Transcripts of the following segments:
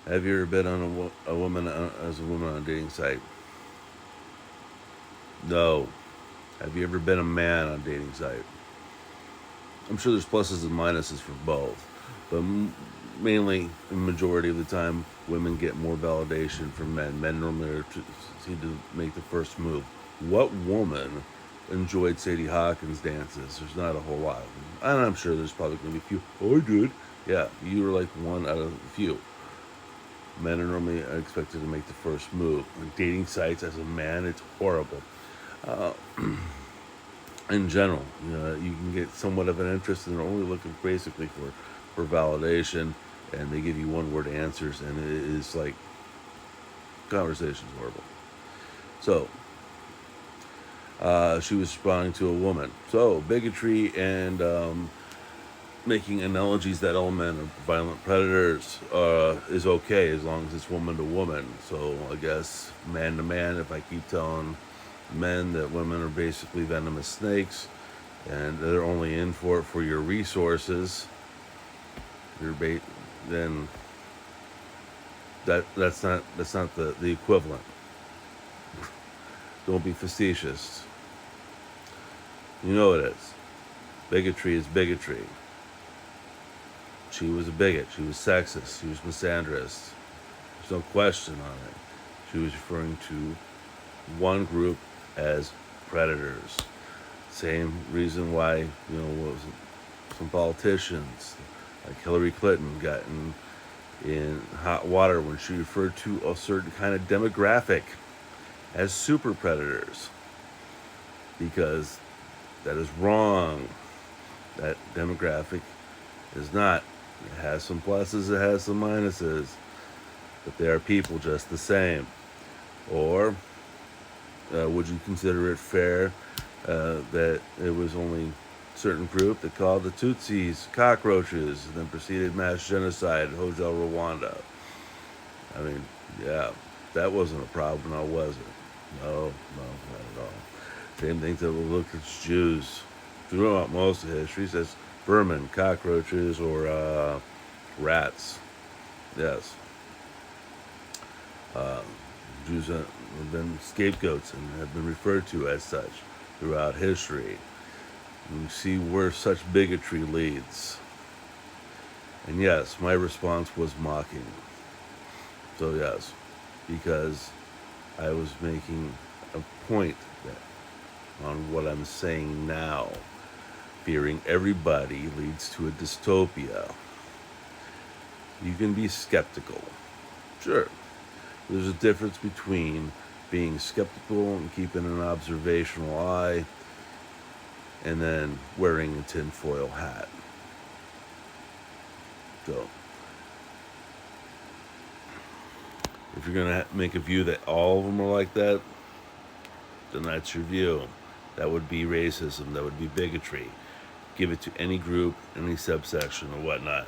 Have you ever been on a woman as a woman on a dating site? No. Have you ever been a man on a dating site? I'm sure there's pluses and minuses for both, but mainly, the majority of the time, women get more validation from men. Men normally seem to make the first move. What woman enjoyed Sadie Hawkins dances? There's not a whole lot of them. And I'm sure there's probably going to be a few. Oh, I did. Yeah, you were like one out of a few. Men are normally expected to make the first move. On dating sites, as a man, it's horrible. Uh, in general, you can get somewhat of an interest, and they're only looking basically for validation, and they give you one word answers, and it is like conversation's horrible. So, she was responding to a woman. So, bigotry and making analogies that all men are violent predators is okay as long as it's woman to woman. So, I guess man to man, if I keep telling men that women are basically venomous snakes and they're only in for it for your resources, then that's not the equivalent. Don't be facetious. You know it is. Bigotry is bigotry. She was a bigot. She was sexist. She was misandrist. There's no question on it. She was referring to one group as predators. Same reason why, what was it? Some politicians, like Hillary Clinton, got in hot water when she referred to a certain kind of demographic as super predators, because that is wrong. That demographic is not. It has some pluses, it has some minuses, but they are people just the same. Or would you consider it fair that it was only a certain group that called the Tutsis cockroaches and then proceeded mass genocide at Hotel Rwanda? I mean, yeah, that wasn't a problem now, was it? No, not at all. Same thing that will look at Jews throughout most of history says vermin, cockroaches, or rats. Yes. Uh, Jews have been scapegoats and have been referred to as such throughout history. You see where such bigotry leads. And yes, my response was mocking. So yes, because I was making a point on what I'm saying now. Fearing everybody leads to a dystopia. You can be skeptical. Sure. There's a difference between being skeptical and keeping an observational eye and then wearing a tinfoil hat. So, if you're going to make a view that all of them are like that, then that's your view. That would be racism. That would be bigotry. Give it to any group, any subsection, or whatnot.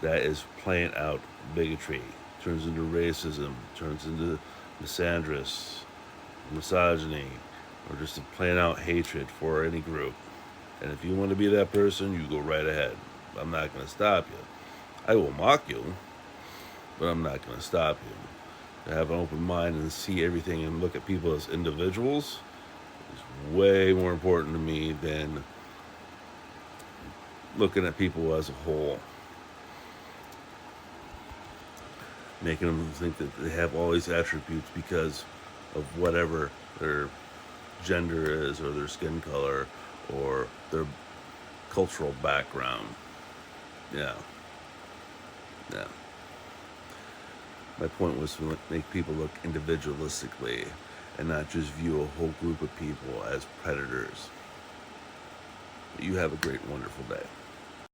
That is playing out bigotry. Turns into racism. Turns into misandrous, misogyny, or just playing out hatred for any group. And if you want to be that person, you go right ahead. I'm not going to stop you. I will mock you, but I'm not going to stop you. To have an open mind and see everything and look at people as individuals is way more important to me than looking at people as a whole. Making them think that they have all these attributes because of whatever their gender is, or their skin color, or their cultural background. Yeah. My point was to make people look individualistically and not just view a whole group of people as predators. You have a great, wonderful day.